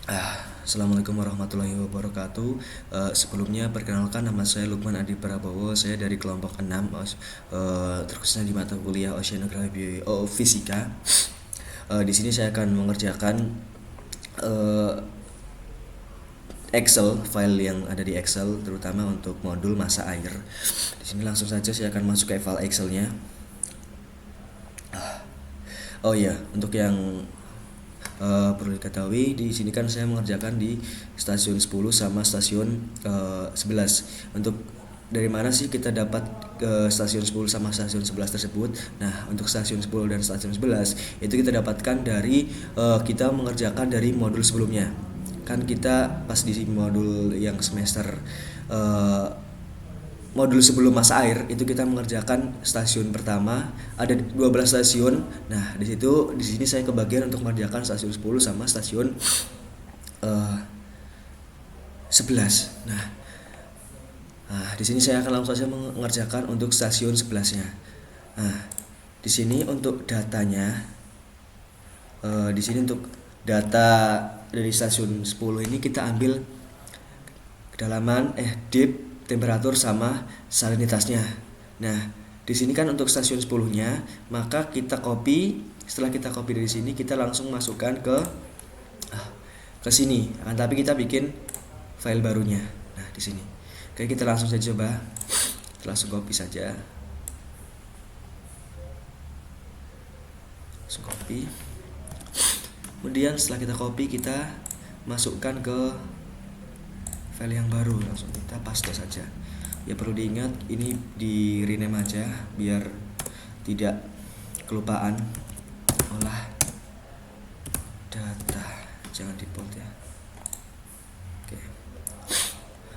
Assalamualaikum warahmatullahi wabarakatuh. Sebelumnya perkenalkan, nama saya Lukman Adi Prabowo. Saya dari kelompok 6, terkhususnya di mata kuliah Oceanografi Fisika. Di sini saya akan mengerjakan eh, Excel, file yang ada di Excel, terutama untuk modul massa air. Di sini langsung saja saya akan masuk ke file Excelnya. Oh iya, untuk yang perlu diketahui, di sini kan saya mengerjakan di stasiun 10 sama stasiun 11. Untuk dari mana sih kita dapat ke stasiun 10 sama stasiun 11 tersebut? Nah, untuk stasiun 10 dan stasiun 11 itu kita dapatkan dari kita mengerjakan dari modul sebelumnya. Kan kita pas di modul yang semester modul sebelum masa air itu kita mengerjakan stasiun pertama, ada 12 stasiun. Nah, di sini saya kebagian untuk mengerjakan stasiun 10 sama stasiun 11. Di sini saya akan langsung saja mengerjakan untuk stasiun 11-nya. Nah, di sini untuk datanya, di sini untuk data dari stasiun 10 ini kita ambil kedalaman depth, temperatur sama salinitasnya. Nah, di sini kan untuk stasiun 10-nya, maka kita copy. Setelah kita copy dari sini, kita langsung masukkan ke sini. Tapi kita bikin file barunya. Nah, di sini. Oke, kita langsung saja coba. Kita langsung copy saja. Langsung copy. Kemudian setelah kita copy, kita masukkan ke file yang baru, langsung kita paste saja. Ya, perlu diingat ini di rename aja biar tidak kelupaan. Olah data, jangan di bold ya.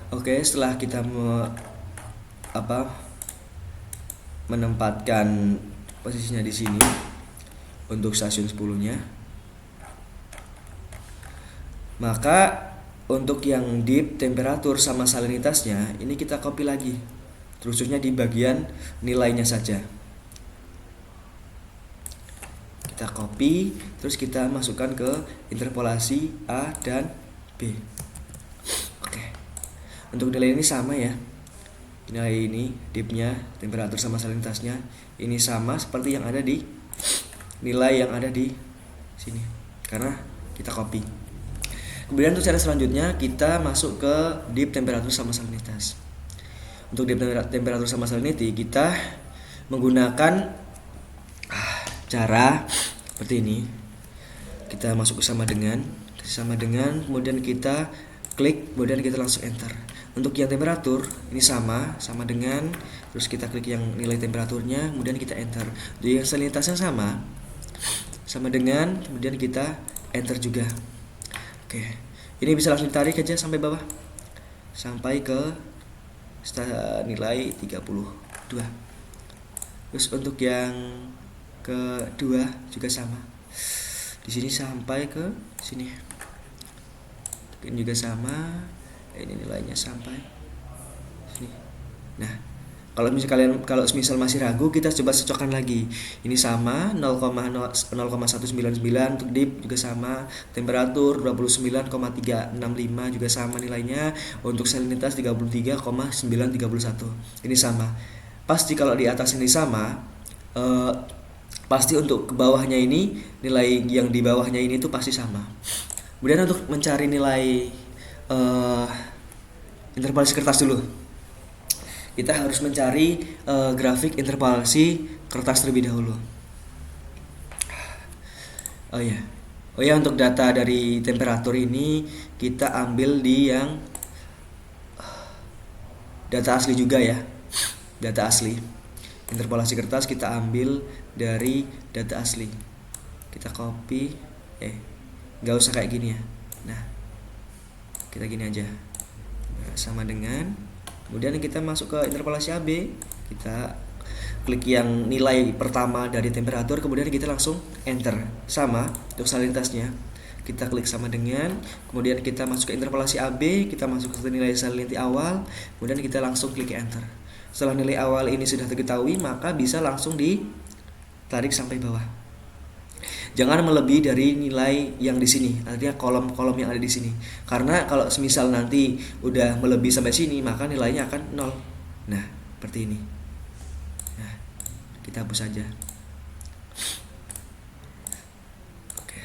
Oke, setelah kita menempatkan posisinya di sini untuk stasiun 10-nya, maka untuk yang depth, temperatur sama salinitasnya ini kita copy lagi, terusnya di bagian nilainya saja. Kita copy, terus kita masukkan ke interpolasi A dan B. Oke. Untuk nilai ini sama ya. Nilai ini, depth-nya, temperatur sama salinitasnya ini sama seperti yang ada di nilai yang ada di sini, karena kita copy. Kemudian untuk cara selanjutnya kita masuk ke depth, temperatur sama salinitas. Untuk depth, temperatur sama salinity kita menggunakan cara seperti ini. Kita masuk ke sama dengan, kemudian kita klik, kemudian kita langsung enter. Untuk yang temperatur ini sama dengan, terus kita klik yang nilai temperaturnya, kemudian kita enter. Untuk yang salinitasnya sama dengan, kemudian kita enter juga. Oke, ini bisa langsung ditarik aja sampai bawah, sampai ke nilai 32. Terus untuk yang kedua juga sama, di sini sampai ke sini, ini juga sama, ini nilainya sampai sini. Nah, kalau misal masih ragu, kita coba cocokkan lagi. Ini sama 0,199 untuk depth juga sama, temperatur 29,365 juga sama nilainya, untuk salinitas 33,931 ini sama. Pasti kalau di atas ini sama, pasti untuk ke bawahnya ini, nilai yang di bawahnya ini tuh pasti sama. Kemudian untuk mencari nilai interpolasi kertas dulu, kita harus mencari grafik interpolasi kertas terlebih dahulu. Oh ya, untuk data dari temperatur ini kita ambil di yang data asli juga ya. Data asli. Interpolasi kertas kita ambil dari data asli. Kita copy, nggak usah kayak gini ya. Nah, kita gini aja. Sama dengan, kemudian kita masuk ke interpolasi AB, kita klik yang nilai pertama dari temperatur, kemudian kita langsung enter. Sama untuk salinitasnya, kita klik sama dengan, kemudian kita masuk ke interpolasi AB, kita masuk ke nilai salinity awal, kemudian kita langsung klik enter. Setelah nilai awal ini sudah diketahui, maka bisa langsung ditarik sampai bawah. Jangan melebihi dari nilai yang di sini, artinya kolom-kolom yang ada di sini. Karena kalau semisal nanti udah melebihi sampai sini, maka nilainya akan 0. Nah, seperti ini. Nah, kita hapus saja. Oke.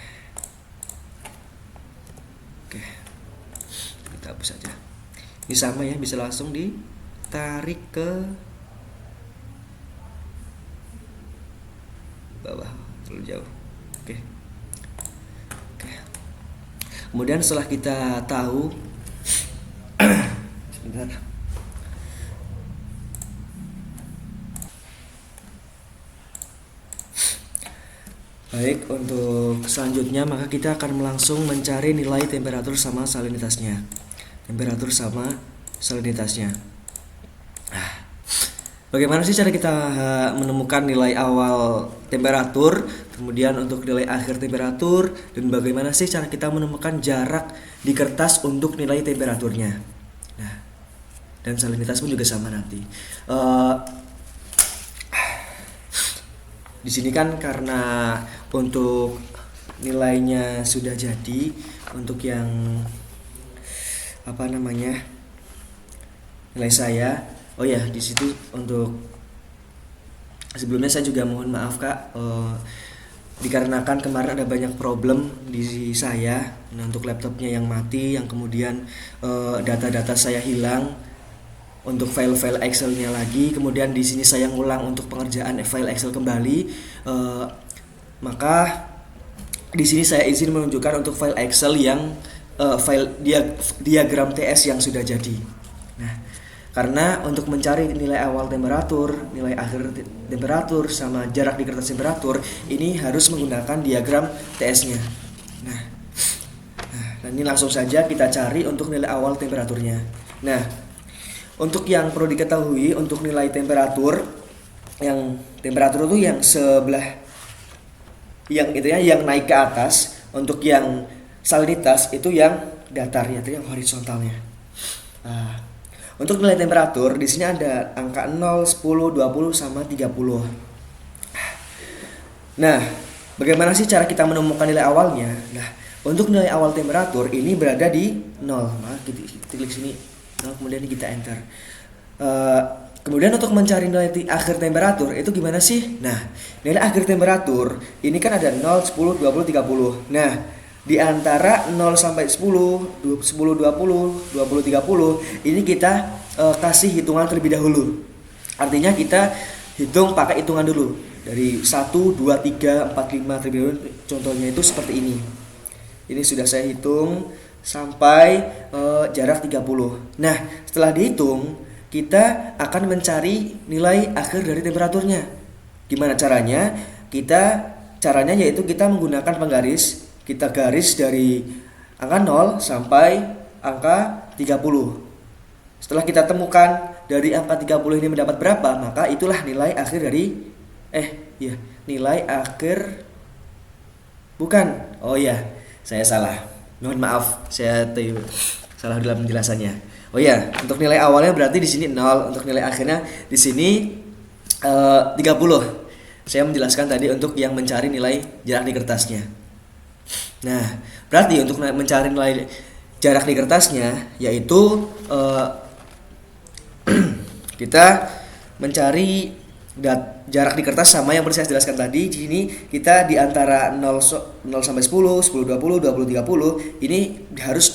Oke. Kita hapus saja. Ini sama ya, bisa langsung ditarik ke bawah terlalu jauh. Oke. Oke. Kemudian setelah kita tahu sebentar. Baik, untuk selanjutnya maka kita akan langsung mencari nilai temperatur sama salinitasnya. Temperatur sama salinitasnya. Bagaimana sih cara kita menemukan nilai awal temperatur, kemudian untuk nilai akhir temperatur, dan bagaimana sih cara kita menemukan jarak di kertas untuk nilai temperaturnya. Nah, dan salinitas pun juga sama nanti. Di sini kan karena untuk nilainya sudah jadi, untuk yang nilai saya. Oh ya, di situ untuk sebelumnya saya juga mohon maaf Kak, dikarenakan kemarin ada banyak problem di saya. Nah, untuk laptopnya yang mati, yang kemudian data-data saya hilang. Untuk file-file Excel-nya lagi, kemudian di sini saya ngulang untuk pengerjaan file Excel kembali, maka di sini saya izin menunjukkan untuk file Excel yang file diagram TS yang sudah jadi. Nah, karena untuk mencari nilai awal temperatur, nilai akhir temperatur, sama jarak di kertas temperatur, ini harus menggunakan diagram TS-nya. Nah, ini langsung saja kita cari untuk nilai awal temperaturnya. Nah, untuk yang perlu diketahui untuk nilai temperatur, yang temperatur itu yang sebelah, yang itu ya, yang naik ke atas. Untuk yang salinitas itu yang datar, ya, yang horizontalnya. Untuk nilai temperatur di sini ada angka 0, 10, 20 sama 30. Nah, bagaimana sih cara kita menemukan nilai awalnya? Nah, untuk nilai awal temperatur ini berada di 0. Maka kita klik sini 0, kemudian kita enter. Kemudian untuk mencari nilai akhir temperatur itu gimana sih? Nah, nilai akhir temperatur ini kan ada 0, 10, 20, 30. Nah, di antara 0 sampai 10, 10, 20, 20, 30 ini kita kasih hitungan terlebih dahulu. Artinya kita hitung pakai hitungan dulu. Dari 1, 2, 3, 4, 5 terlebih dahulu. Contohnya itu seperti ini. Ini sudah saya hitung sampai jarak 30. Nah, setelah dihitung, kita akan mencari nilai akhir dari temperaturnya. Gimana caranya? Caranya yaitu kita menggunakan penggaris. Kita garis dari angka 0 sampai angka 30. Setelah kita temukan dari angka 30 ini mendapat berapa, maka itulah nilai akhir dari nilai akhir. Bukan. Oh ya, saya salah. Mohon maaf, saya salah dalam penjelasannya. Oh ya, untuk nilai awalnya berarti di sini 0, untuk nilai akhirnya di sini 30. Saya menjelaskan tadi untuk yang mencari nilai jarak di kertasnya. Nah, berarti untuk mencari nilai jarak di kertasnya yaitu kita mencari jarak di kertas sama yang saya jelaskan tadi. Di sini kita di antara 0 sampai 10, 10, 20, 20, 30 ini harus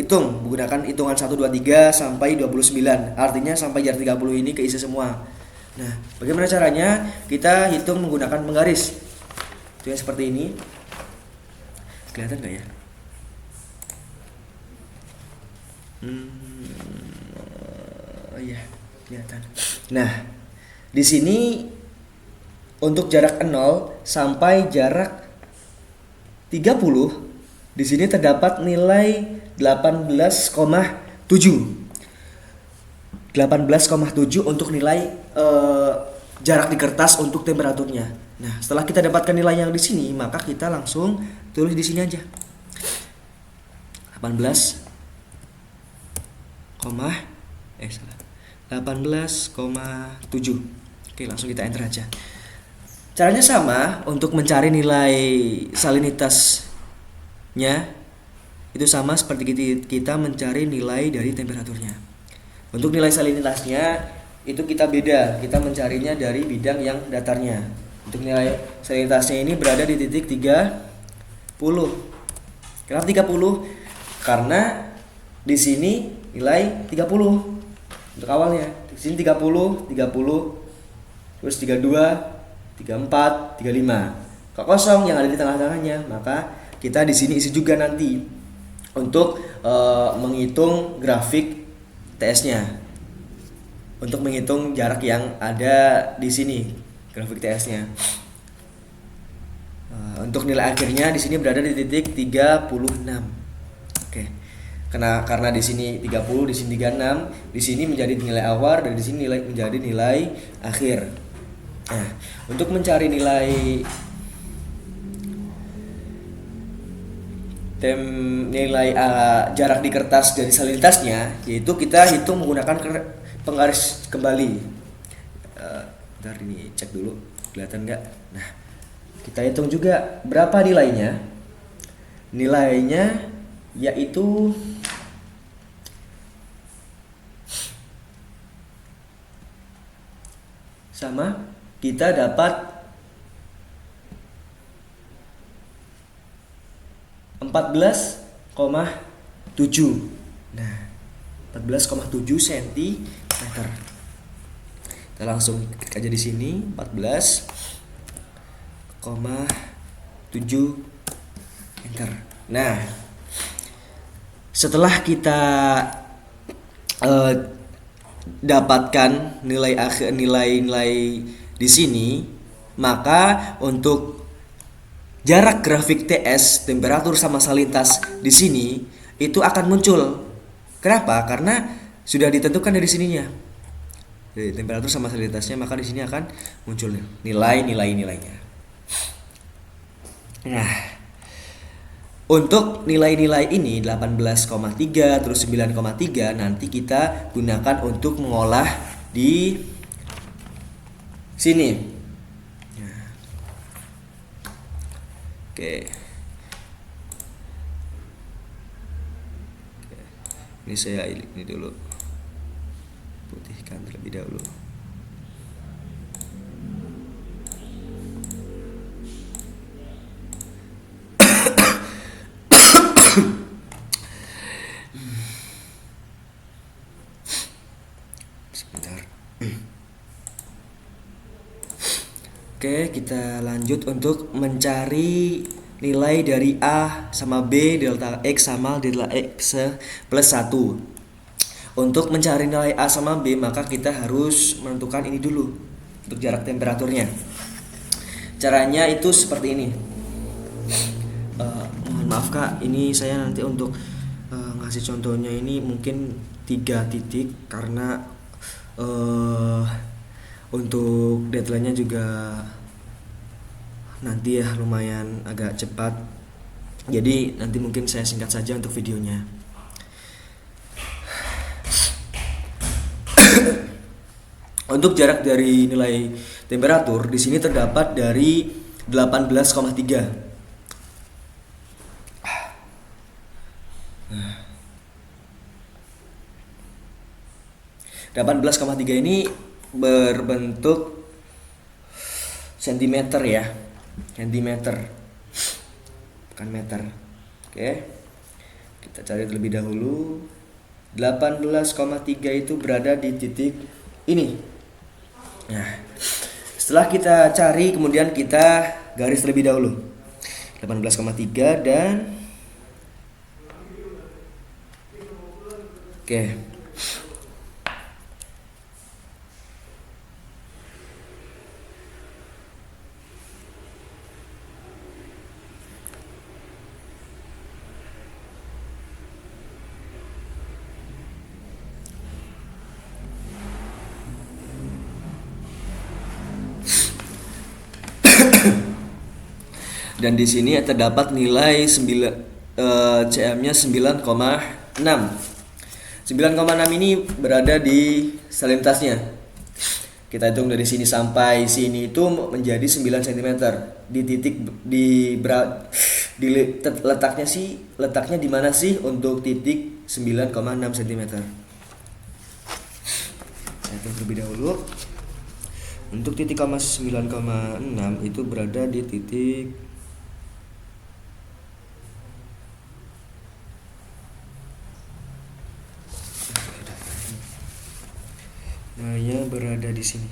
hitung menggunakan hitungan 1, 2, 3 sampai 29. Artinya sampai jarak 30 ini keisi semua. Nah, bagaimana caranya? Kita hitung menggunakan penggaris. Itu yang seperti ini. Kelihatan nggak ya? Iya, kelihatan. Nah, di sini untuk jarak 0 sampai jarak 30 di sini terdapat nilai 18,7. 18,7 untuk nilai jarak di kertas untuk temperaturnya. Nah, setelah kita dapatkan nilai yang di sini, maka kita langsung tulis di sini aja. 18,7. Oke, langsung kita enter aja. Caranya sama untuk mencari nilai salinitasnya, itu sama seperti kita mencari nilai dari temperaturnya. Untuk nilai salinitasnya itu kita beda, kita mencarinya dari bidang yang datarnya. Untuk nilai salinitasnya ini berada di titik 30. Kenapa 30? Karena di sini nilai 30 untuk awalnya. Di sini 30, terus 32, 34, 35. Kosong yang ada di tengah-tengahnya, maka kita di sini isi juga nanti untuk menghitung grafik TS-nya. Untuk menghitung jarak yang ada di sini, grafik TS-nya. Untuk nilai akhirnya di sini berada di titik 36. Oke. Karena di sini 30, di sini 36, di sini menjadi nilai awal dan di sini menjadi nilai akhir. Nah, untuk mencari nilai jarak di kertas dari salinitasnya, yaitu kita hitung menggunakan penggaris kembali. Bentar ini cek dulu, kelihatan nggak? Nah, kita hitung juga berapa nilainya. Nilainya yaitu sama, kita dapat 14,7. Nah, 14,7 cm. Kita langsung klik aja di sini, 14,7 enter. Nah, setelah kita dapatkan nilai di sini, maka untuk jarak grafik TS, temperatur sama salinitas di sini itu akan muncul. Kenapa? Karena sudah ditentukan dari sininya. Dari temperatur sama salinitasnya, maka di sini akan muncul nilainya. Nah, untuk nilai-nilai ini 18,3 terus 9,3 nanti kita gunakan untuk mengolah di sini. Nah. Oke. Ini saya ini dulu. Putihkan terlebih dahulu. Sebentar. Oke, kita lanjut untuk mencari nilai dari A sama B, delta X sama delta X plus 1. Untuk mencari nilai A sama B, maka kita harus menentukan ini dulu untuk jarak temperaturnya. Caranya itu seperti ini. Mohon maaf Kak, ini saya nanti untuk ngasih contohnya ini mungkin 3 titik karena untuk deadline-nya juga nanti ya lumayan agak cepat. Jadi nanti mungkin saya singkat saja untuk videonya. Untuk jarak dari nilai temperatur di sini terdapat dari 18,3. 18,3 ini berbentuk sentimeter ya, sentimeter bukan meter. Oke, kita cari terlebih dahulu. 18,3 itu berada di titik ini. Nah, setelah kita cari kemudian kita garis terlebih dahulu 18,3 dan oke. Dan di sini terdapat nilai CM-nya 9,6. 9,6 ini berada di salinitasnya. Kita hitung dari sini sampai sini itu menjadi 9 cm. Di titik letaknya di mana sih untuk titik 9,6 cm. Saya hitung terlebih dahulu. Untuk titik 9,6 itu berada di titik berada di sini.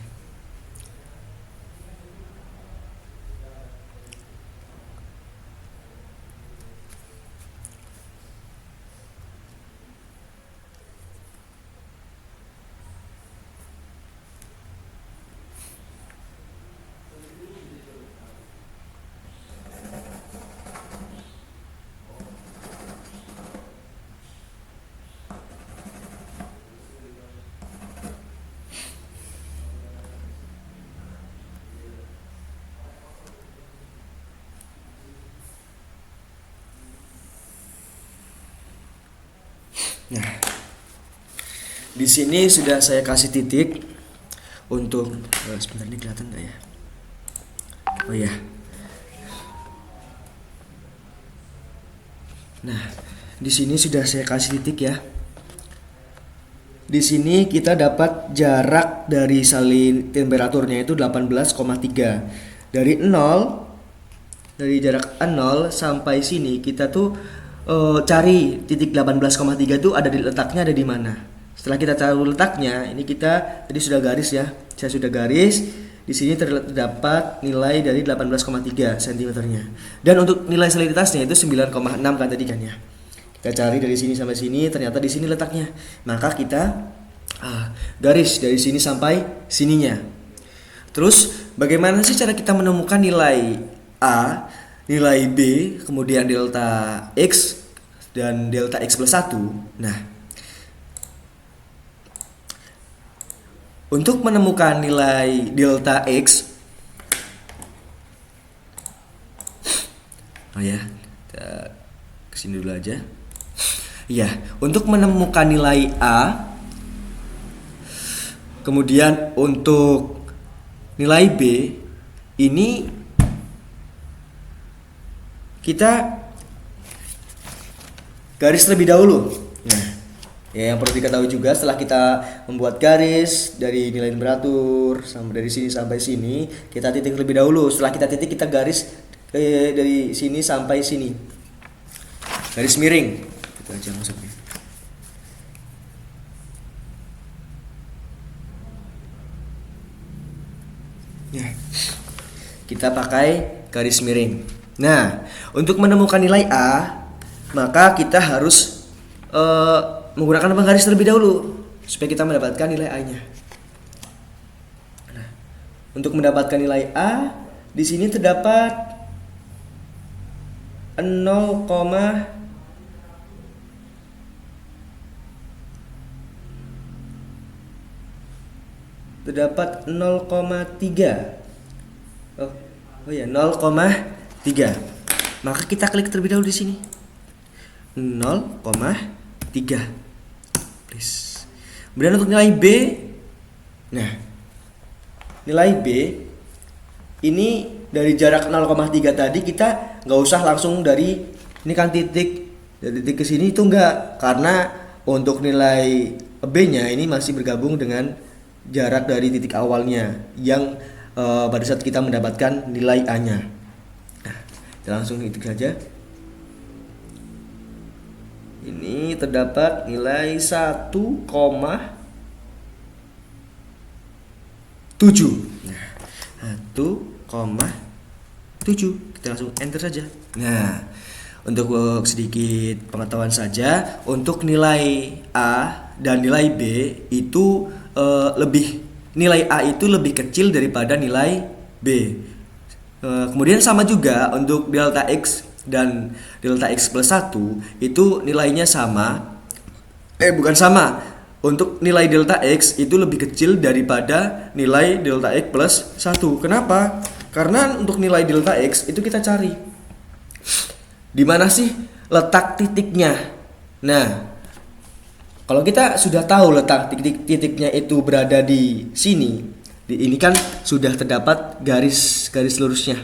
Nah, di sini sudah saya kasih titik untuk sebentar, ini kelihatan nggak ya? Oh ya. Nah, di sini sudah saya kasih titik ya. Di sini kita dapat jarak dari salin temperaturnya itu 18,3. Dari jarak 0 sampai sini kita tuh cari titik 18,3 itu letaknya ada di mana. Setelah kita tahu letaknya, ini kita tadi sudah garis ya. Saya sudah garis. Di sini terdapat nilai dari 18,3 cm-nya. Dan untuk nilai salinitasnya itu 9,6 kan tadi kan ya. Kita cari dari sini sampai sini, ternyata di sini letaknya. Maka kita garis dari sini sampai sininya. Terus bagaimana sih cara kita menemukan nilai A, nilai B, kemudian delta X dan delta X plus 1. Nah, untuk menemukan nilai delta X, kita kesini dulu aja. Ya, untuk menemukan nilai A, kemudian untuk nilai B, ini kita garis terlebih dahulu. Nah, ya, yang perlu diketahui juga setelah kita membuat garis dari nilai temperatur sampai dari sini sampai sini, kita titik terlebih dahulu. Setelah kita titik, kita garis dari sini sampai sini. Garis miring. Itu aja maksudnya. Ya. Kita pakai garis miring. Nah, untuk menemukan nilai A, maka kita harus menggunakan penggaris terlebih dahulu supaya kita mendapatkan nilai A-nya. Nah, untuk mendapatkan nilai A, di sini terdapat 0,3. Oh ya, 0,3. Maka kita klik terlebih dahulu di sini. 0,3. Please. Kemudian untuk nilai B. Nah, nilai B ini dari jarak 0,3 tadi kita nggak usah langsung dari ini kan titik dari titik ke sini itu enggak, karena untuk nilai B-nya ini masih bergabung dengan jarak dari titik awalnya yang pada saat kita mendapatkan nilai A-nya. Nah, kita langsung ketik saja. Ini terdapat nilai 1,7. Nah, 1,7. Kita langsung enter saja. Nah, untuk sedikit pengetahuan saja, untuk nilai A dan nilai B itu nilai A itu lebih kecil daripada nilai B. Kemudian sama juga untuk delta X dan delta X plus 1 itu nilainya sama. Bukan sama. Untuk nilai delta X itu lebih kecil daripada nilai delta X plus 1. Kenapa? Karena untuk nilai delta X itu kita cari di mana sih letak titiknya. Nah, kalau kita sudah tahu letak titiknya itu berada di sini, Ini kan sudah terdapat garis lurusnya,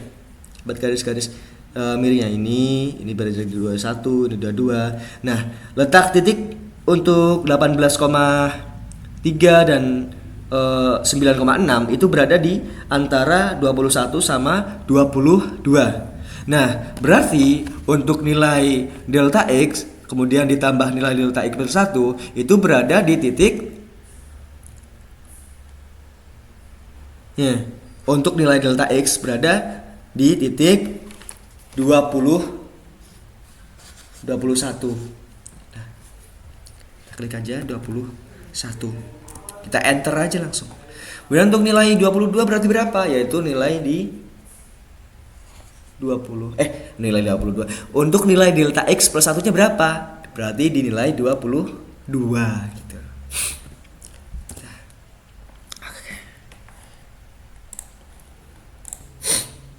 buat garis-garis miringnya ini berada di 21, ini 22. Nah, letak titik untuk 18,3 dan 9,6 itu berada di antara 21 sama 22. Nah, berarti untuk nilai delta X kemudian ditambah nilai delta X plus 1 itu berada di titik ya. Untuk nilai delta X berada di titik 21. Nah, kita klik aja 21. Kita enter aja langsung. Kemudian untuk nilai 22 berarti berapa? Yaitu nilai di 22. Untuk nilai delta X plus 1-nya berapa? Berarti di nilai 22 gitu.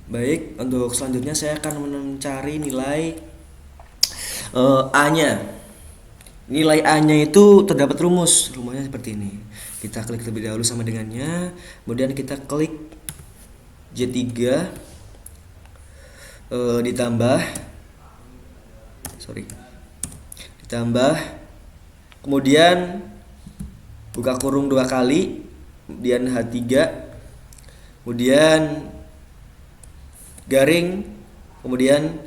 Baik, untuk selanjutnya saya akan mencari nilai A-nya. Nilai A-nya itu terdapat rumusnya seperti ini. Kita klik terlebih dahulu sama dengannya, kemudian kita klik J3 ditambah kemudian buka kurung 2 kali, kemudian H3, kemudian garing, kemudian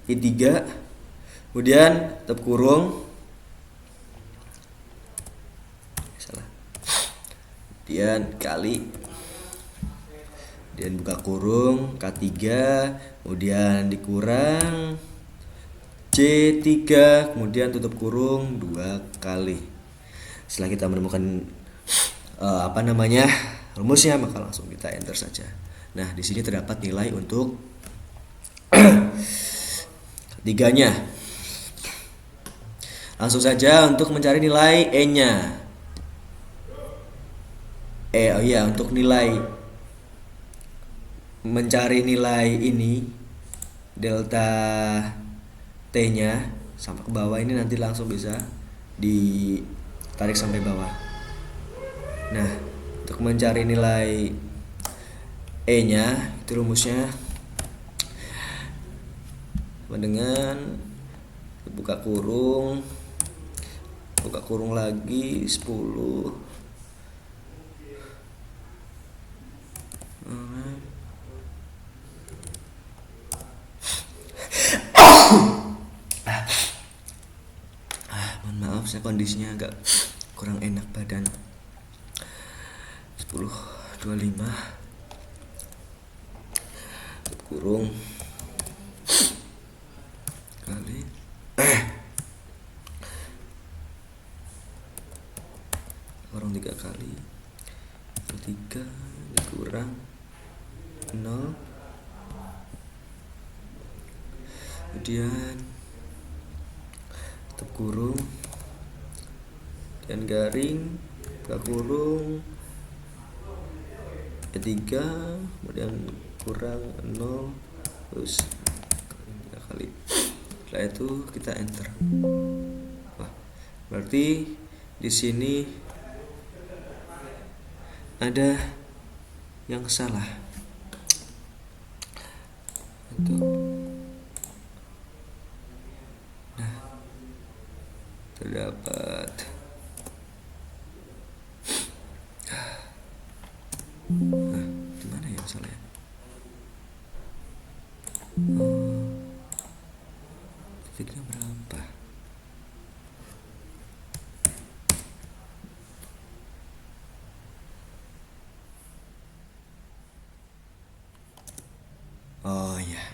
I3, kemudian tutup kurung, kemudian kali, kemudian buka kurung K3, kemudian dikurang C3, kemudian tutup kurung 2 kali. Setelah kita menemukan rumusnya, maka langsung kita enter saja. Nah, di sini terdapat nilai untuk tiganya. Langsung saja untuk mencari nilai E-nya. Untuk mencari nilai ini delta T-nya sampai ke bawah ini nanti langsung bisa ditarik sampai bawah. Nah, untuk mencari nilai E-nya itu rumusnya sama dengan buka kurung lagi 10 mohon maaf, saya kondisinya agak kurang enak badan. 10,25 kurung kali kurang 3 kali 3 dikurang 0, kemudian tutup kurung dan garing, buka kurung E3, kemudian kurang 0, terus 3 kali. Setelah itu kita enter. Wah, berarti di sini ada yang salah. Itu. Nah, terdapat gimana ya salah ya? Titiknya berapa? Oh iya,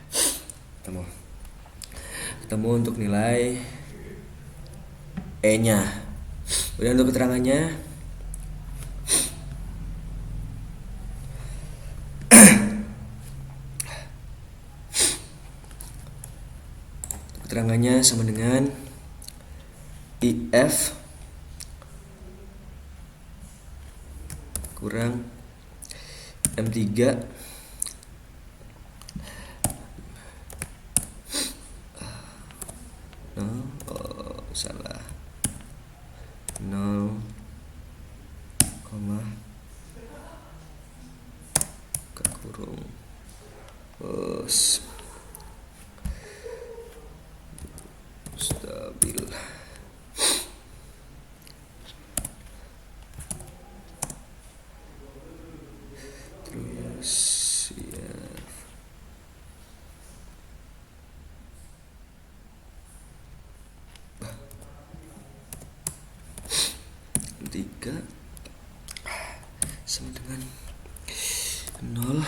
ketemu untuk nilai E-nya. Kemudian untuk keterangannya, sama dengan IF kurang M3 salah 0, stabil. Terus ya, tiga sama dengan 0.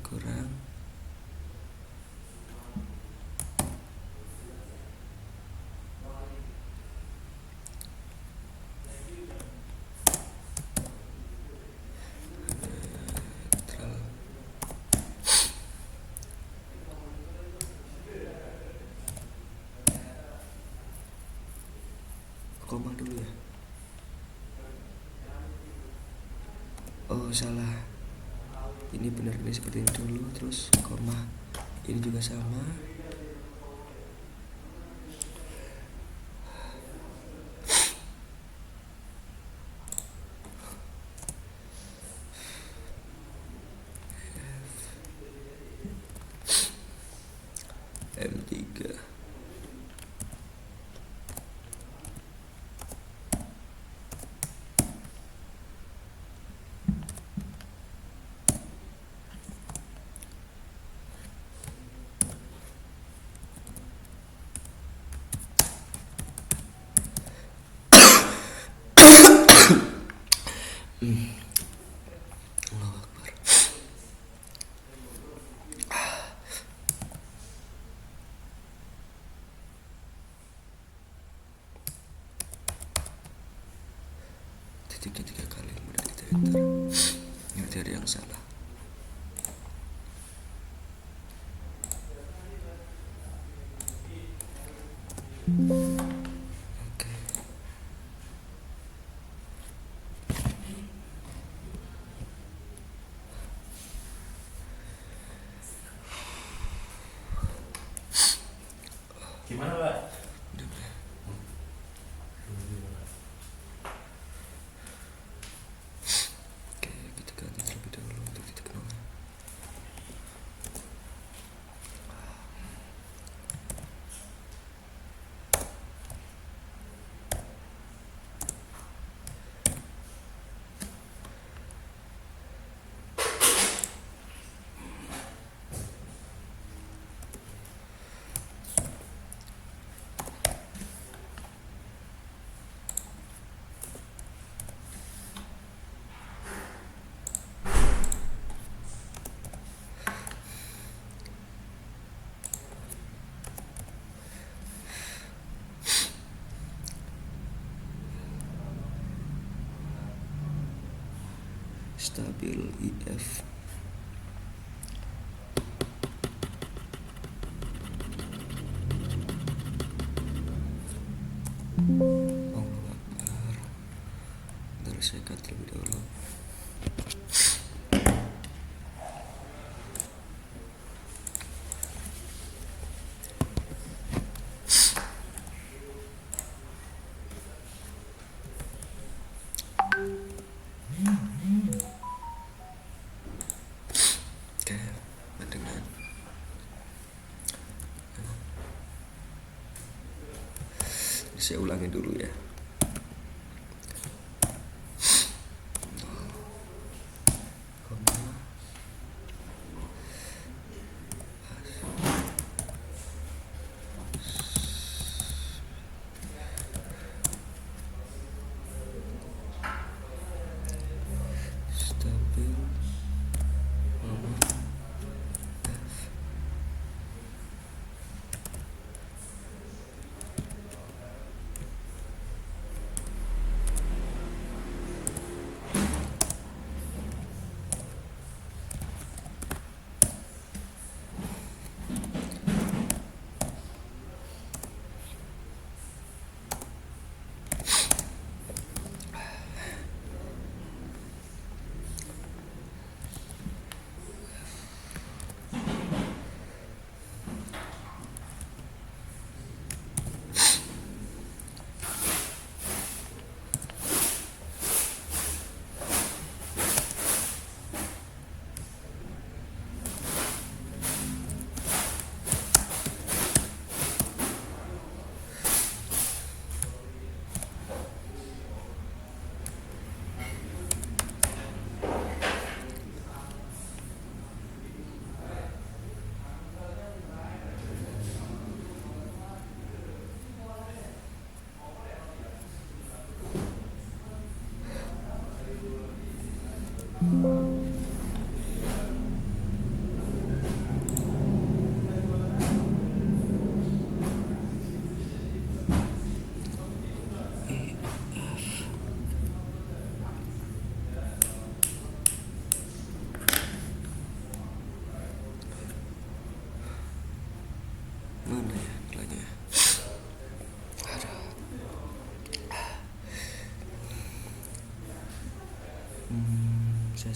Kurang koma dulu ya. Oh salah, ini benar, ini seperti ini dulu, terus koma ini juga sama. M3 Allahu Akbar. Titiknya 3 kali, kemudian kita enter. Nanti ada yang salah. Oke. Gimana, Pak? Oke, kita ganti terlebih dahulu untuk titik 0. Stabil IF. Allahu Akbar. Kita selesaikan terlebih dahulu. Oke, dengan saya ulangi dulu ya. Stabil F.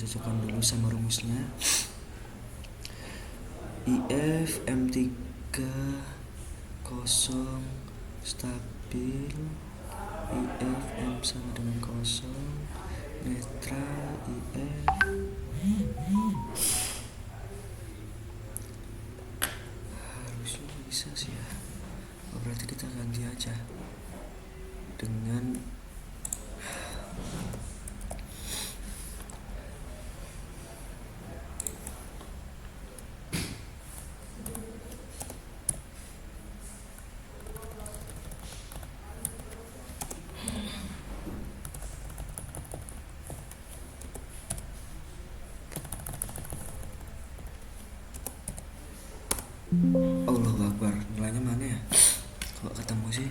cocokkan dulu sama rumusnya. IF M3 kosong stabil, IF M sama dengan kosong, netral IF harusnya bisa sih ya. Berarti kita ganti aja dengan Allahu Akbar. Nilainya mana ya? Kok ketemu sih?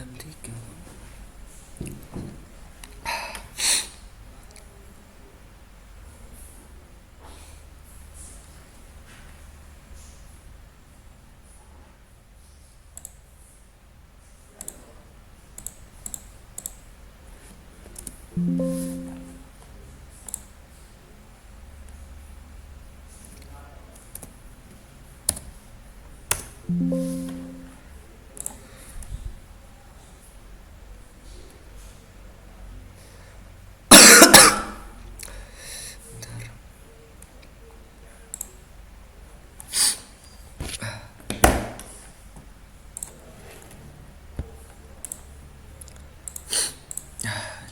M3.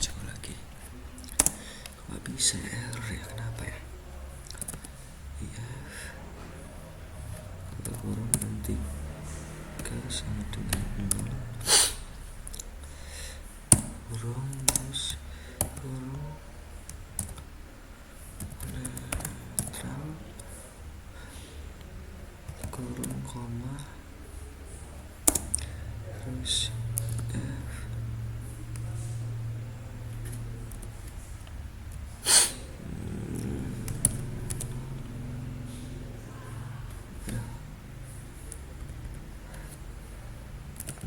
Coba lagi. Kok bisa error ya? Kenapa ya? IF kurung nanti sama dengan 0 kurung terus kurung netral kurung koma terus F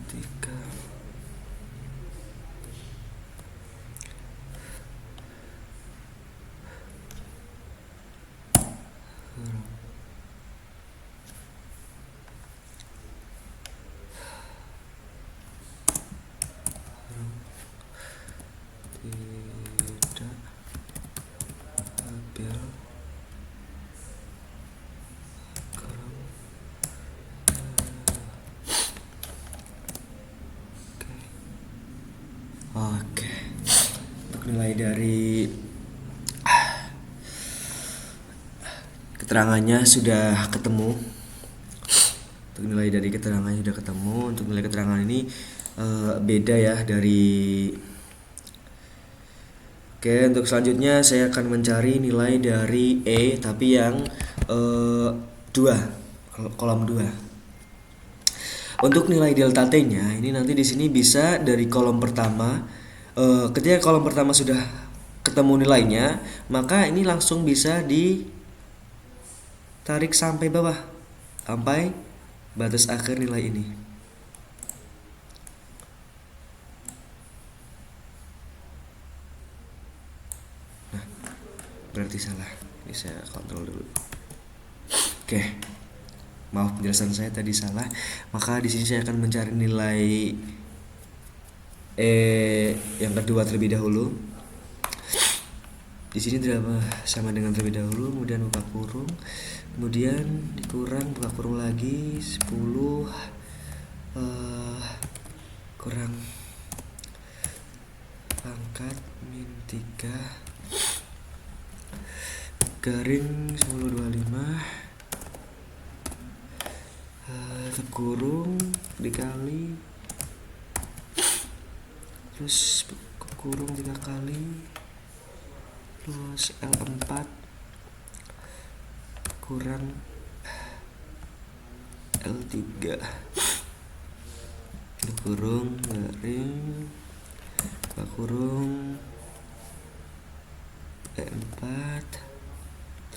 tiga kurung tidak stabil kurung oke. Untuk nilai dari keterangannya sudah ketemu. Untuk nilai dari keterangannya sudah ketemu. Untuk nilai keterangan ini beda ya dari. Oke, untuk selanjutnya saya akan mencari nilai dari E tapi yang 2, kolom 2. Untuk nilai delta T-nya ini nanti di sini bisa dari kolom pertama. Ketika kolom pertama sudah ketemu nilainya, maka ini langsung bisa ditarik sampai bawah, sampai batas akhir nilai ini. Nah, berarti salah. Ini saya kontrol dulu. Oke. Maaf penjelasan saya tadi salah. Maka di sini saya akan mencari nilai yang kedua terlebih dahulu. Di sini sama dengan terlebih dahulu, kemudian buka kurung, kemudian dikurang, buka kurung lagi 10 kurang pangkat min 3 garing 1025 kurung dikali terus kurung 3 kali plus L4 kurang L3 kurung garing kurung E4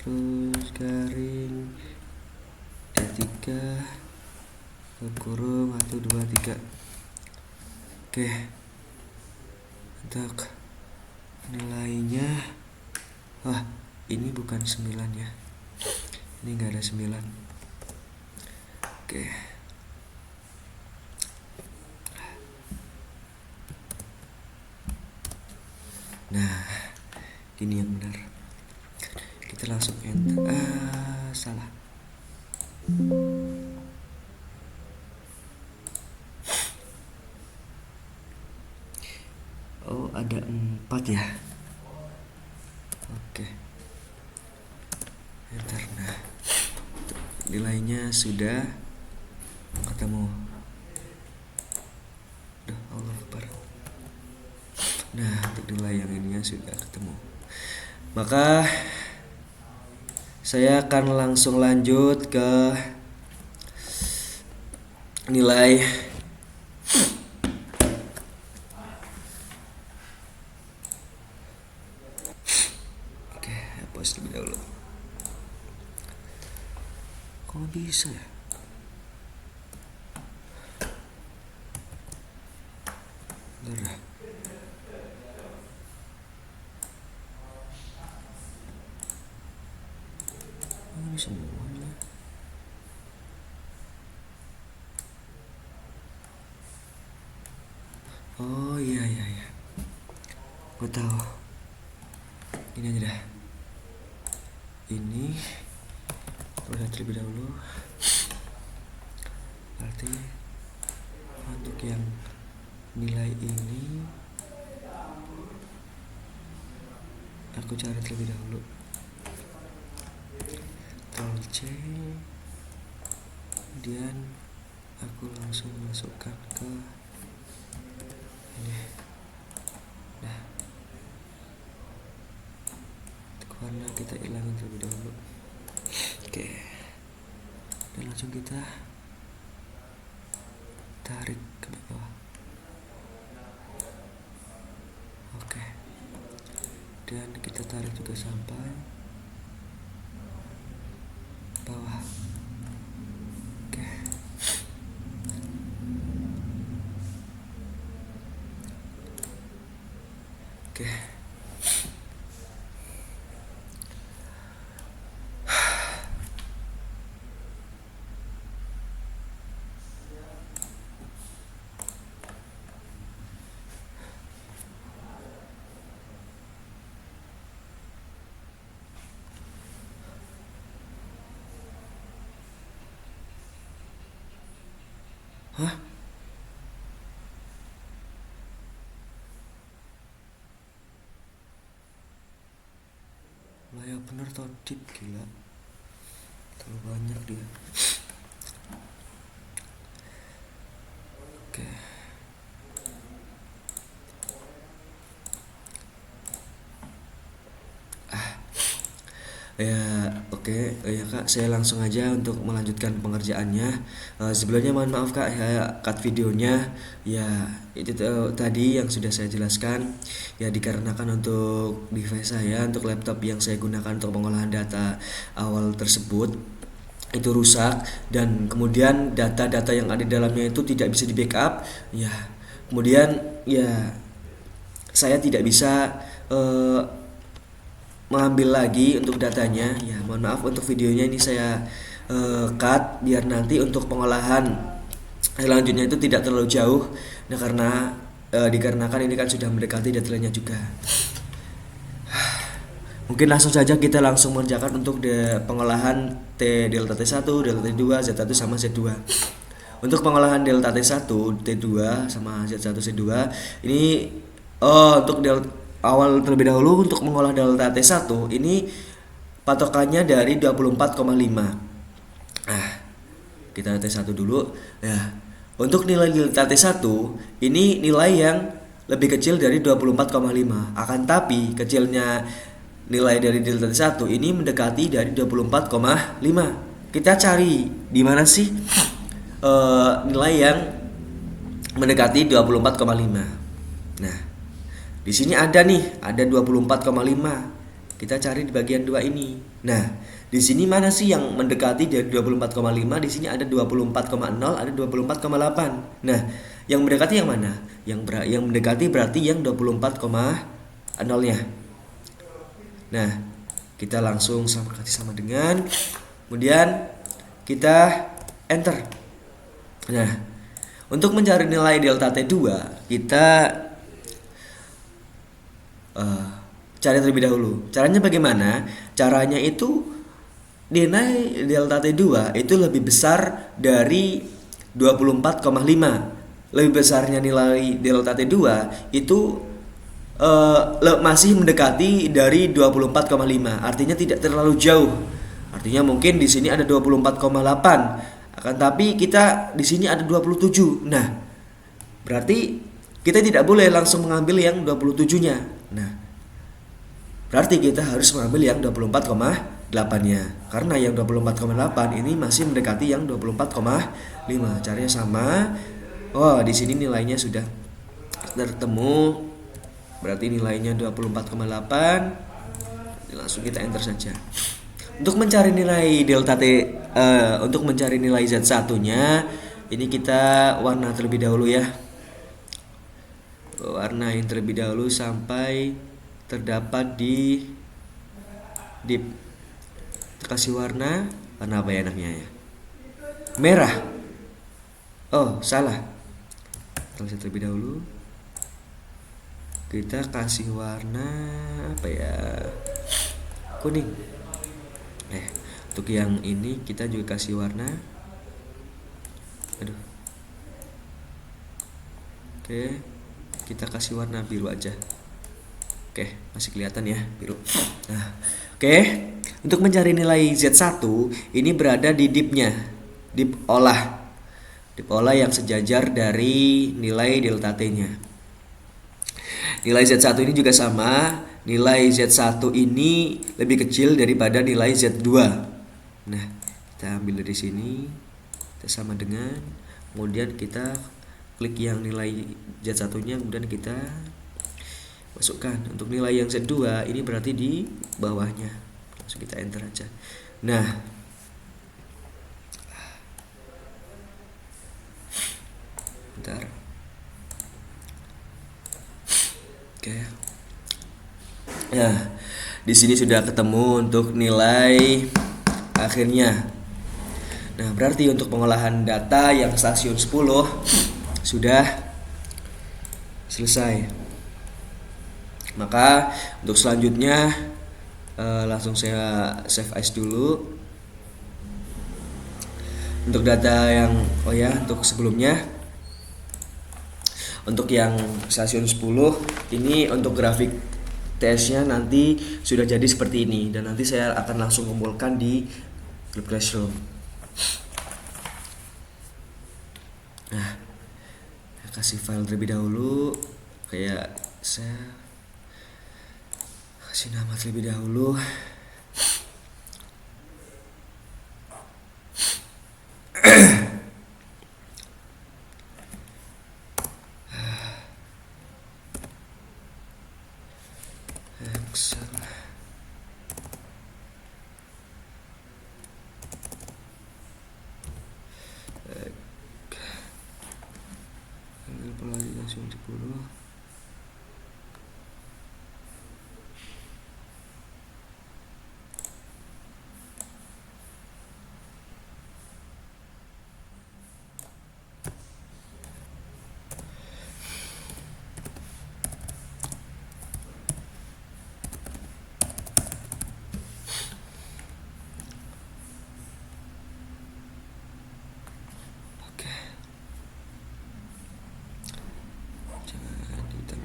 terus garing 3 kurung 1 2 3. Oke, untuk nilainya ini bukan 9 ya, ini nggak ada 9. Oke, nah ini yang benar, kita langsung enter. Salah. Ada 4 ya. Oke, enter. Nah, nilainya sudah ketemu. Allah Akbar. Nah, untuk nilai yang ininya sudah ketemu. Maka saya akan langsung lanjut ke nilai hapus terlebih dahulu. Kok bisa ya? Bentar. Ini semuanya. Iya. Gue tahu. Ini aja dah. Ini lihat terlebih dahulu. Berarti untuk yang nilai ini aku cari terlebih dahulu. Ctrl C, kemudian aku langsung masukkan ke ini. Nah, warna kita hilangin terlebih dahulu. Oke, dan langsung kita tarik ke bawah. Oke, dan kita tarik juga sampai bawah. Oke. Hah? Layak bener tadi, gila. Terlalu banyak dia. Oke. Ya Kak, saya langsung aja untuk melanjutkan pengerjaannya. Sebelumnya mohon maaf Kak, saya cut videonya. Ya, itu tadi yang sudah saya jelaskan. Ya, dikarenakan untuk device saya, untuk laptop yang saya gunakan untuk pengolahan data awal tersebut itu rusak, dan kemudian data-data yang ada di dalamnya itu tidak bisa di backup. Ya, kemudian ya saya tidak bisa mengambil lagi untuk datanya. Ya, mohon maaf untuk videonya ini saya cut biar nanti untuk pengolahan selanjutnya itu tidak terlalu jauh. Nah, karena dikarenakan ini kan sudah mendekati deadline-nya juga. Mungkin langsung saja kita langsung mengerjakan untuk pengolahan delta T1, delta T2, Z1 sama Z2. Untuk pengolahan delta T1, T2 sama Z1, Z2 ini untuk awal terlebih dahulu untuk mengolah delta T1 ini patokannya dari 24,5. Nah, kita T1 dulu. Ya, untuk nilai delta T1 ini nilai yang lebih kecil dari 24,5. Akan tapi kecilnya nilai dari delta T1 ini mendekati dari 24,5. Kita cari di mana sih nilai yang mendekati 24,5. Nah, di sini ada nih, ada 24,5. kita cari di bagian 2 ini. Nah, di sini mana sih yang mendekati dari 24,5? Di sini ada 24,0, ada 24,8. Nah, yang mendekati yang mana? Yang mendekati berarti yang 24,0-nya. Nah, kita langsung sama dengan, kemudian kita enter. Nah, untuk mencari nilai delta T2, kita cari terlebih dahulu. Caranya bagaimana? Caranya itu nilai delta T2 itu lebih besar dari 24,5. Lebih besarnya nilai delta T2 itu masih mendekati dari 24,5. Artinya tidak terlalu jauh. Artinya mungkin di sini ada 24,8. Akan tapi kita di sini ada 27. Nah, berarti kita tidak boleh langsung mengambil yang 27-nya. Nah, berarti kita harus mengambil yang 24,8-nya. Karena yang 24,8 ini masih mendekati yang 24,5. Caranya sama. Oh, di sini nilainya sudah tertemu. Berarti nilainya 24,8. Langsung kita enter saja. Untuk mencari nilai delta T, untuk mencari nilai Z1-nya, ini kita warna terlebih dahulu ya. Warnain terlebih dahulu sampai terdapat di div. Kasih warna apa ya enaknya ya? Merah. Oh, salah. Kita terlebih dahulu. Kita kasih warna apa ya? Kuning. Untuk yang ini kita juga kasih warna. Aduh. Oke, kita kasih warna biru aja. Oke, masih kelihatan ya biru. Nah, oke. Untuk mencari nilai Z1 ini berada di div-nya, div olah. Div olah yang sejajar dari nilai delta T-nya. Nilai Z1 ini juga sama. Nilai Z1 ini lebih kecil daripada nilai Z2. Nah, kita ambil dari sini. Kita sama dengan, kemudian kita klik yang nilai Z1-nya, kemudian kita masukkan. Untuk nilai yang Z2 ini berarti di bawahnya. Langsung kita enter aja. Nah, bentar. Oke. Nah, di sini sudah ketemu untuk nilai akhirnya. Nah, berarti untuk pengolahan data yang stasiun 10 sudah selesai. Maka untuk selanjutnya langsung saya save as dulu. Untuk data yang untuk sebelumnya, untuk yang stasiun 10 ini untuk grafik TS-nya nanti sudah jadi seperti ini, dan nanti saya akan langsung kumpulkan di Google Classroom. Nah, kasih file terlebih dahulu, kayak saya kasih nama terlebih dahulu. Excel. Ambil polarisasi 10.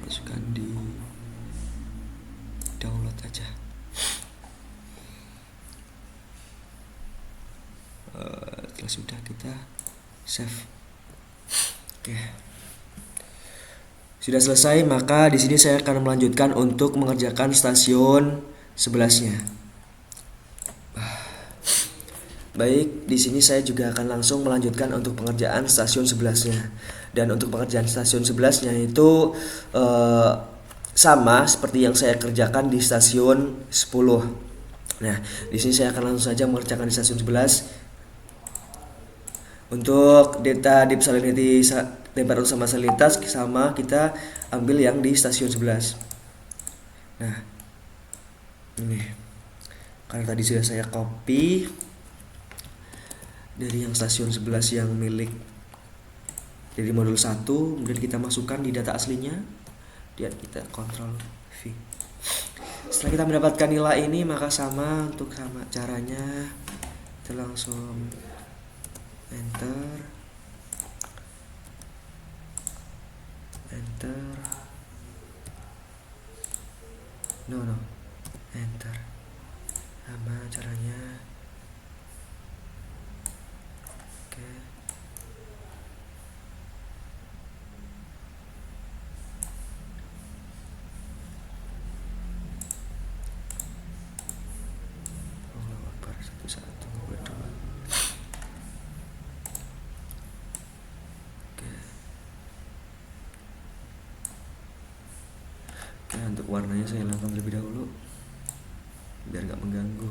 Masukkan di download aja. Setelah sudah kita save. Oke. Sudah selesai, maka di sini saya akan melanjutkan untuk mengerjakan stasiun 11-nya. Baik, di sini saya juga akan langsung melanjutkan untuk pengerjaan stasiun 11-nya. Dan untuk pengerjaan stasiun 11-nya itu sama seperti yang saya kerjakan di stasiun 10. Nah, di sini saya akan langsung saja mengerjakan di stasiun 11. Untuk data deep salinity temperatur sama salinitas sama kita ambil yang di stasiun 11. Nah, ini karena tadi sudah saya copy dari yang stasiun 11 yang milik dari modul 1, kemudian kita masukkan di data aslinya, dan kita Ctrl V. Setelah kita mendapatkan nilai ini, maka sama untuk sama caranya, kita langsung enter, enter, sama caranya. Oke. Allahu Akbar, 1 1 2 2. Oke, untuk warnanya saya hilangkan terlebih dahulu biar nggak mengganggu.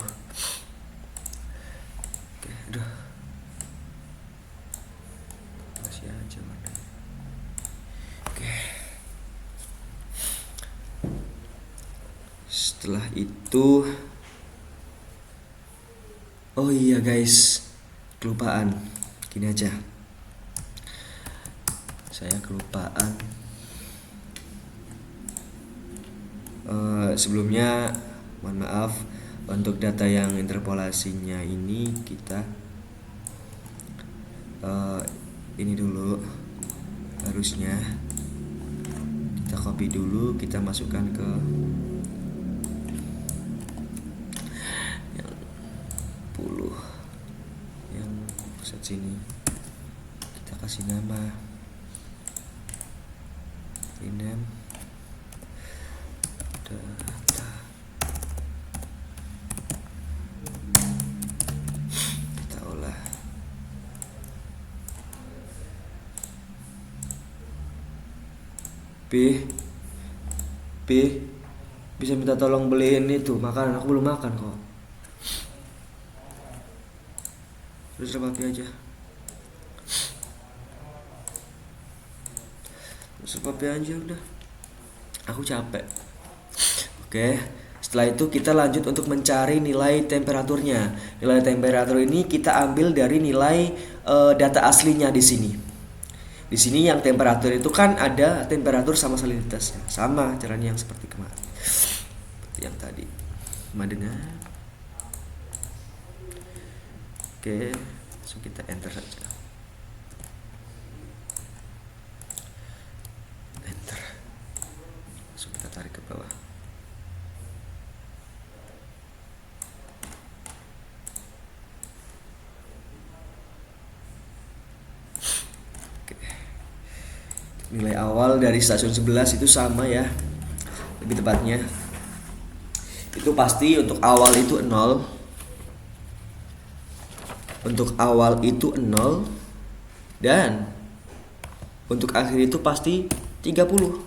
Oke, udah masih aja warnanya. Oke, setelah itu, oh iya guys, kelupaan. Gini aja, saya kelupaan. Sebelumnya mohon maaf, untuk data yang interpolasinya ini kita ini dulu, harusnya kita copy dulu, kita masukkan ke yang 10 yang set sini, kita kasih nama rename data, kita olah. P bisa minta tolong beliin itu makanan, aku belum makan kok. Terus P aja, terus P aja udah, aku capek. Oke, setelah itu kita lanjut untuk mencari nilai temperaturnya. Nilai temperatur ini kita ambil dari nilai data aslinya di sini. Di sini yang temperatur itu kan ada temperatur sama salinitasnya, sama caranya yang seperti kemarin, seperti yang tadi, sama dengan. Oke, langsung kita enter saja. Enter, langsung kita tarik ke bawah. Nilai awal dari stasiun 11 itu sama ya, lebih tepatnya itu pasti untuk awal itu 0, untuk awal itu 0, dan untuk akhir itu pasti 30.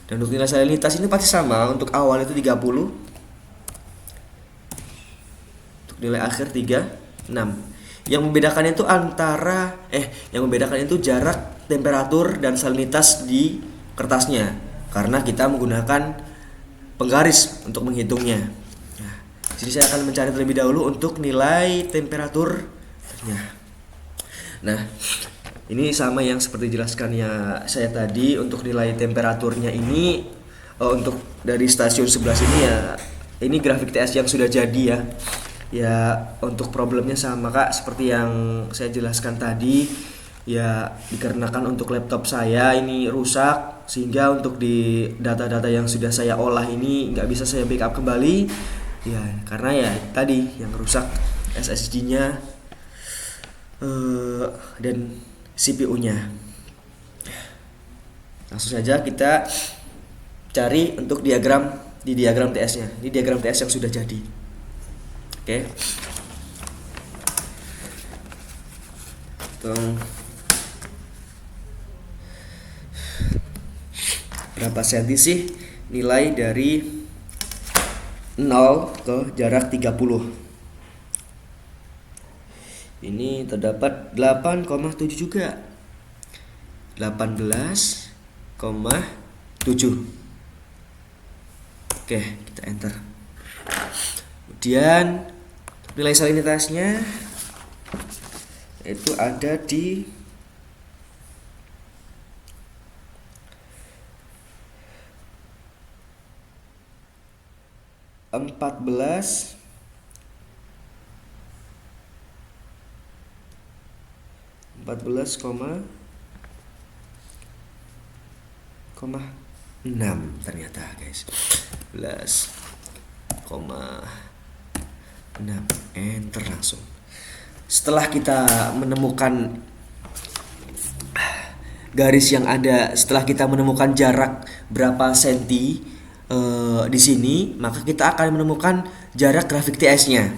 Dan untuk nilai salinitas ini pasti sama, untuk awal itu 30, untuk nilai akhir 36. Yang membedakan itu yang membedakan itu jarak temperatur dan salinitas di kertasnya, karena kita menggunakan penggaris untuk menghitungnya. Nah, jadi saya akan mencari terlebih dahulu untuk nilai temperaturnya. Nah, ini sama yang seperti jelaskannya saya tadi. Untuk nilai temperaturnya ini untuk dari stasiun 11 ini ya, ini grafik TS yang sudah jadi ya. Ya, untuk problemnya sama Kak seperti yang saya jelaskan tadi. Ya, dikarenakan untuk laptop saya ini rusak, sehingga untuk di data-data yang sudah saya olah ini nggak bisa saya backup kembali. Ya, karena ya tadi yang rusak SSD-nya dan CPU-nya. Langsung saja kita cari untuk diagram TS-nya. Ini diagram TS yang sudah jadi. Oke. berapa senti sih nilai dari 0 ke jarak 30. Ini terdapat 8,7 juga. 18,7. Oke, kita enter. Kemudian nilai salinitasnya itu ada di 14,6 ternyata guys. 14,6. Enter langsung. Setelah kita menemukan garis yang ada, setelah kita menemukan jarak berapa senti di sini, maka kita akan menemukan jarak grafik TS-nya.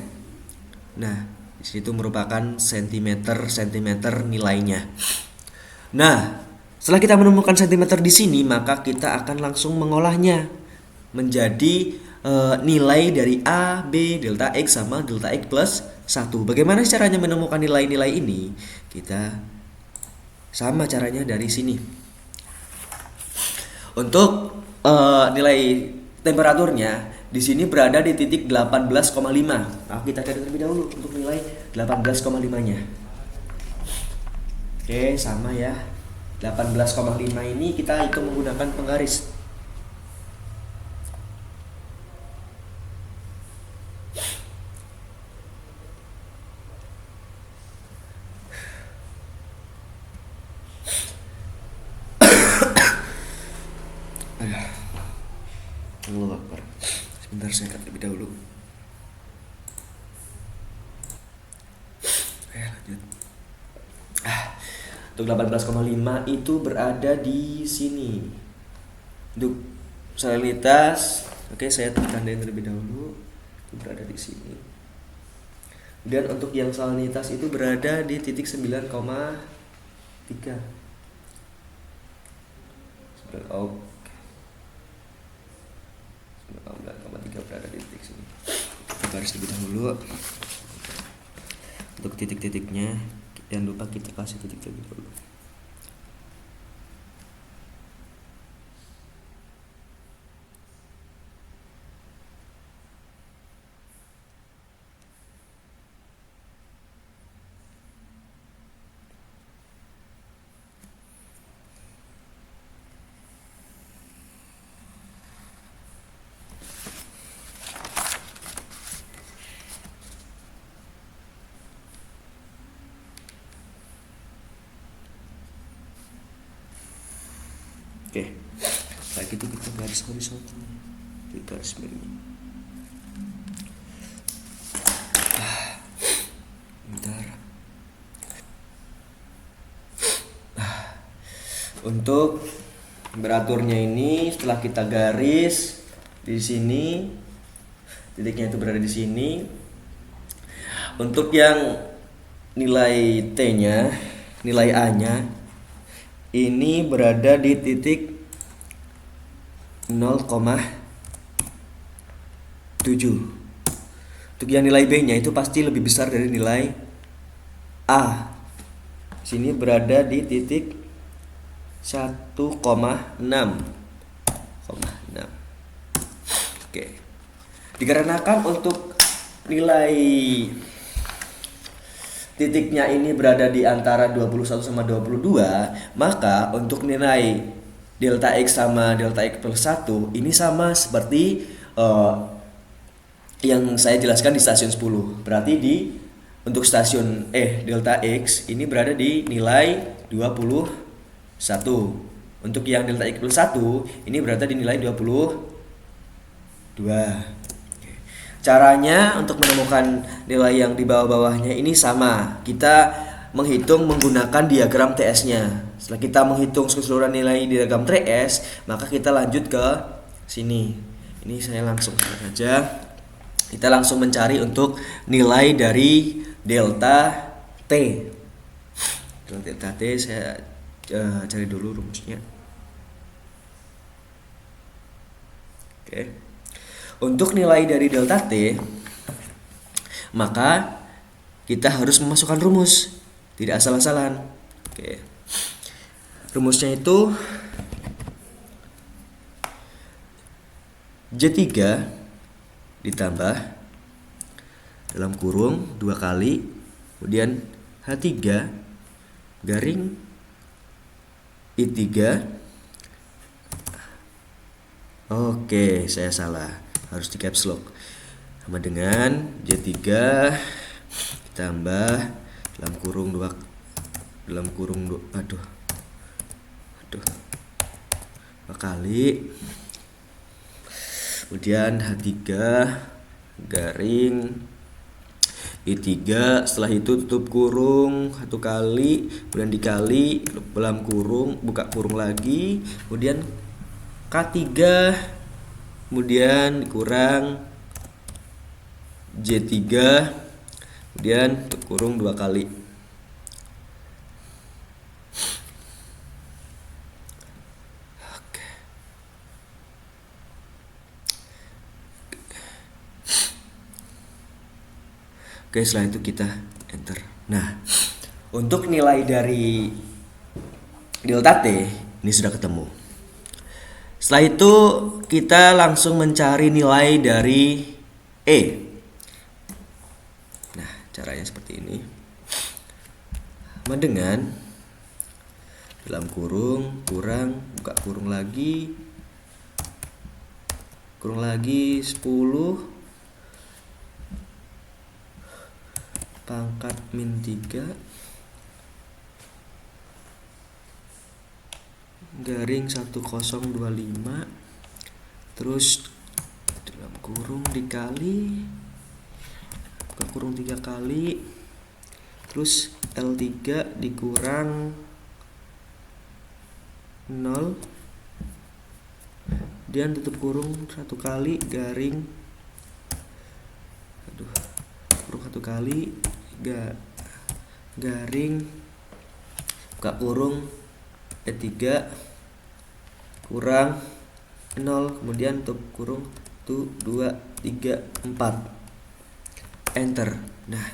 Nah, di situ merupakan sentimeter nilainya. Nah, setelah kita menemukan sentimeter di sini, maka kita akan langsung mengolahnya menjadi nilai dari A, B, delta X sama delta X plus 1. Bagaimana caranya menemukan nilai-nilai ini? Kita sama caranya dari sini. Untuk nilai temperaturnya di sini berada di titik 18,5. Nah, kita cari terlebih dahulu untuk nilai 18,5-nya. Oke, sama ya. 18,5 ini kita hitung menggunakan penggaris. Allahu Akbar. Sebentar, saya angkat lebih dahulu. Lanjut. Untuk 18,5 itu berada di sini. Untuk salinitas, oke, saya tandain terlebih dahulu. Itu berada di sini. Dan untuk yang salinitas itu berada di titik 9,3. Oke. 9,3 berada di titik sini. Kita garis lebih dahulu. Untuk titik-titiknya, jangan lupa kita kasih titik terlebih dahulu. Oke, kayak gitu kita garis horizontal, kita garis miring. Bentar. Untuk temperaturnya ini setelah kita garis di sini, titiknya itu berada di sini. Untuk yang nilai T-nya, nilai A-nya ini berada di titik 0,7. Untuk yang nilai B-nya itu pasti lebih besar dari nilai A. Sini berada di titik 1,6. Oke. Dikarenakan untuk nilai titiknya ini berada di antara 21 sama 22, maka untuk nilai delta X sama delta X plus 1 ini sama seperti yang saya jelaskan di stasiun 10. Berarti untuk stasiun delta X ini berada di nilai 21. Untuk yang delta X plus 1 ini berada di nilai 22. Caranya untuk menemukan nilai yang di bawah-bawahnya ini sama. Kita menghitung menggunakan diagram TS-nya. Setelah kita menghitung keseluruhan nilai diagram TS, maka kita lanjut ke sini. Ini saya langsung saja. Kita langsung mencari untuk nilai dari delta T. Delta T saya cari dulu rumusnya. Oke. Untuk nilai dari delta T, maka kita harus memasukkan rumus, tidak asal-asalan. Oke. Rumusnya itu J3 ditambah dalam kurung 2 kali, kemudian H3 garing I3. Oke, saya salah, harus di caps lock. Sama dengan J3 ditambah dalam kurung 2 kali, kemudian H3 garing I3, setelah itu tutup kurung 1 kali, kemudian dikali dalam kurung, buka kurung lagi, kemudian K3, kemudian kurang J3, kemudian tutup kurung 2 kali. Oke, setelah itu kita enter. Nah, untuk nilai dari delta T ini sudah ketemu. Setelah itu kita langsung mencari nilai dari E. Nah, caranya seperti ini. Sama dengan dalam kurung, kurang, buka kurung lagi 10 pangkat min 3 garing 1025, terus dalam kurung dikali, buka kurung 3 kali, terus L3 dikurang 0, dan tutup kurung 1 kali garing kurung 1 kali garing, buka kurung E3 kurang 0, kemudian tutup kurung 1, 2, 3, 4, enter. Nah,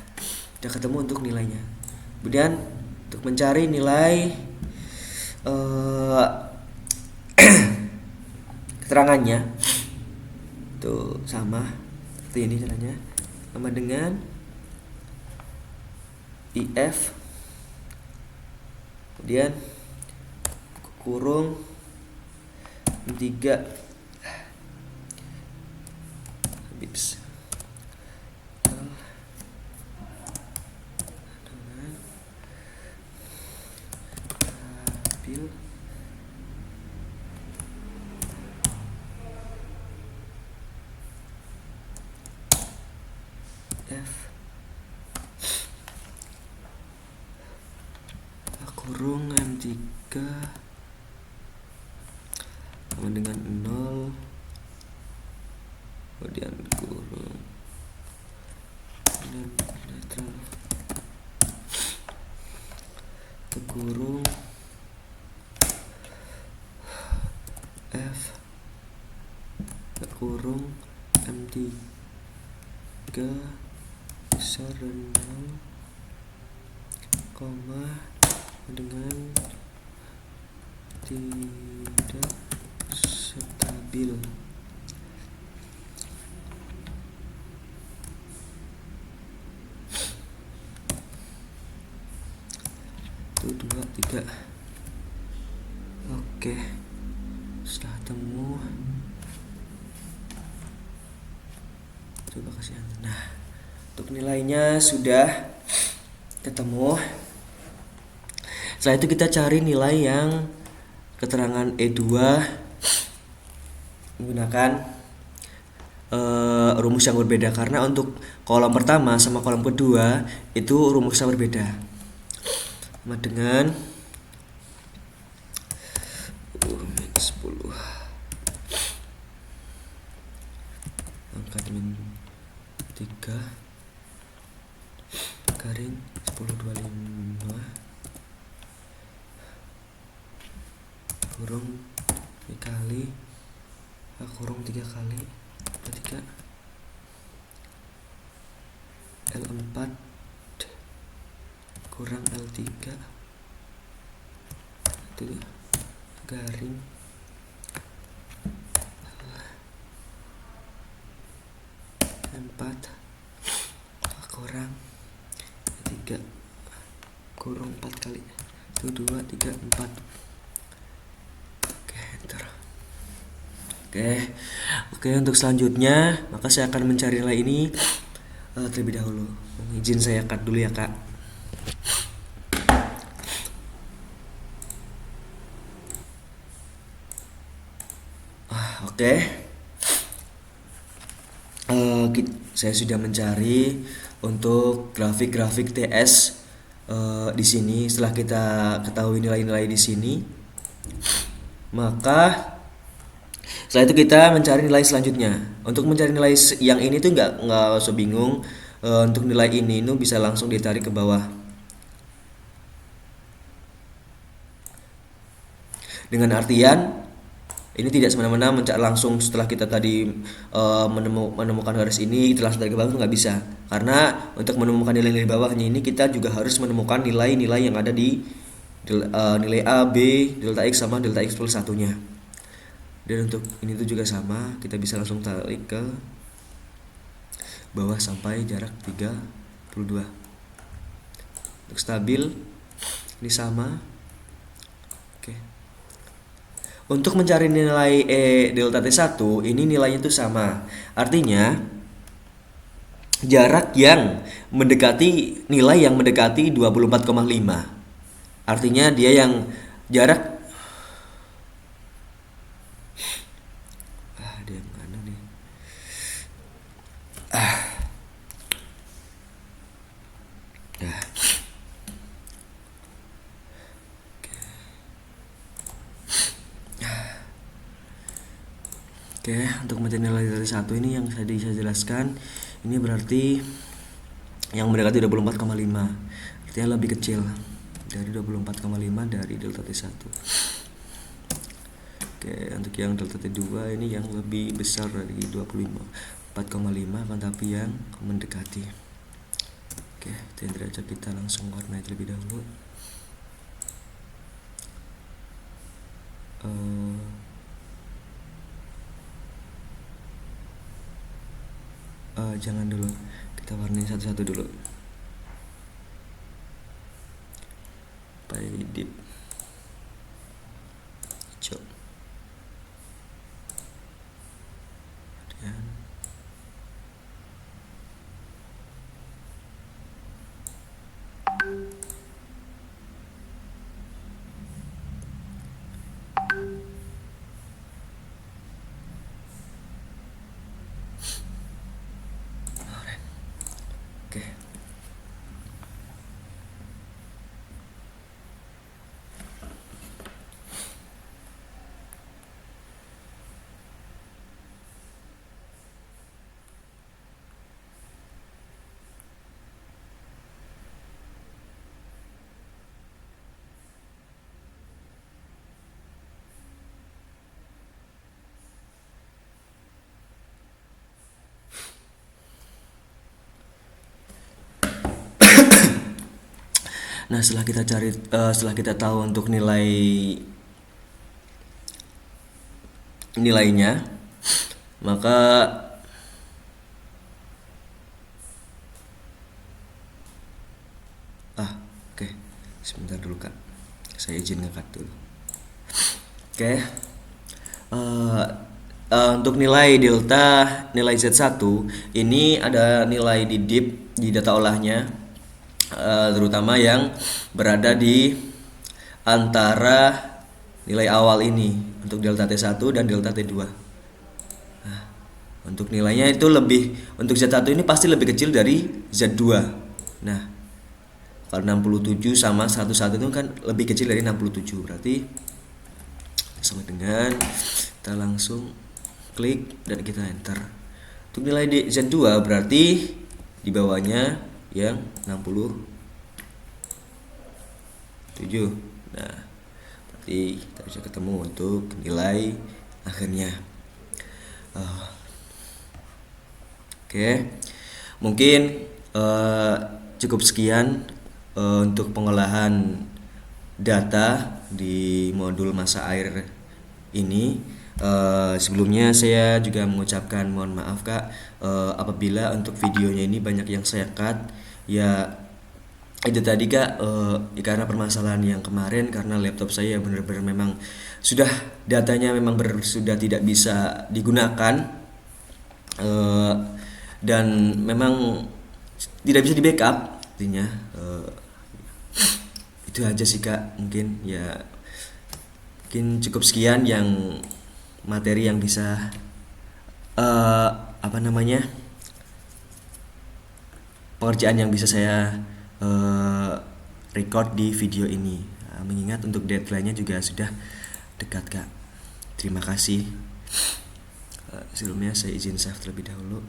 udah ketemu untuk nilainya. Kemudian untuk mencari nilai keterangannya itu sama seperti ini caranya, sama dengan IF, kemudian kurung 3 bips ambil F kurung M3 sama dengan 0, kemudian kurung dan netral kurung F kurung M3 besar dari 0, koma dengan tidak stabil. Itu 2, 3. Oke, sudah ketemu. Coba kasih enter. Nah, untuk nilainya sudah ketemu. Setelah itu kita cari nilai yang keterangan E2 menggunakan rumus yang berbeda, karena untuk kolom pertama sama kolom kedua itu rumusnya berbeda. Sama dengan min 10 angkat min 3 garing 1025 kurung dikali kurung 3 kali ketika L4 kurang L3 itu garing L4 kurang 3 kurung 4 kali itu 2, 3, 4. Oke, enter. Oke, untuk selanjutnya maka saya akan mencari nilai ini terlebih dahulu. Izin saya cut dulu ya, Kak. Oke. Saya sudah mencari untuk grafik-grafik TS di sini. Setelah kita ketahui nilai-nilai di sini, maka setelah itu kita mencari nilai selanjutnya. Untuk mencari nilai yang ini tuh nggak usah bingung. Untuk nilai ini itu bisa langsung ditarik ke bawah. Dengan artian ini tidak semena-mena mencari langsung setelah kita tadi menemukan garis ini kita langsung tarik ke bawah, itu nggak bisa. Karena untuk menemukan nilai-nilai bawahnya ini kita juga harus menemukan nilai-nilai yang ada di nilai A, B, delta X sama delta X plus satunya. Dan untuk ini tuh juga sama, kita bisa langsung tarik ke bawah sampai jarak 32. Untuk stabil ini sama. Oke. Untuk mencari nilai delta T1 ini nilainya tuh sama. Artinya jarak yang mendekati nilai yang mendekati 24,5. Artinya dia yang jarak dia mana nih? Oke, untuk mencari nilai dari 1 ini yang saya jelaskan, ini berarti yang mendekati 24,5. Artinya lebih kecil dari 24,5 dari delta T1. Oke, untuk yang delta T2 ini yang lebih besar dari 24,5 kan, tapi yang mendekati. Oke, derajat kita langsung warnai terlebih dahulu. Jangan dulu, kita warnai satu-satu dulu. Pakai deep hijau. Dan oke. Nah, setelah kita cari, setelah kita tahu untuk nilainya, maka oke. Sebentar dulu, Kak. Saya izin nge-cut dulu. Oke. Untuk nilai delta, nilai Z1 ini ada nilai di deep di data olahnya. Terutama yang berada di antara nilai awal ini untuk delta T1 dan delta T2. Nah, untuk nilainya itu untuk Z1 ini pasti lebih kecil dari Z2. Nah, kalau 67 sama 101 itu kan lebih kecil dari 67, berarti sama dengan kita langsung klik dan kita enter. Untuk nilai di Z2 berarti di bawahnya yang 67. Nah, berarti kita bisa ketemu untuk nilai akhirnya. Eh, Oke, mungkin cukup sekian untuk pengolahan data di modul masa air ini. Sebelumnya saya juga mengucapkan mohon maaf Kak, apabila untuk videonya ini banyak yang saya cut. Ya itu tadi Kak, karena permasalahan yang kemarin, karena laptop saya benar-benar memang sudah datanya memang sudah tidak bisa digunakan, eh, dan memang tidak bisa di backup intinya. Itu aja sih Kak, mungkin ya, mungkin cukup sekian yang materi yang bisa apa namanya, pekerjaan yang bisa saya eh, record di video ini. Mengingat untuk deadline-nya juga sudah dekat Kak. Terima kasih. Sebelumnya saya izin save terlebih dahulu.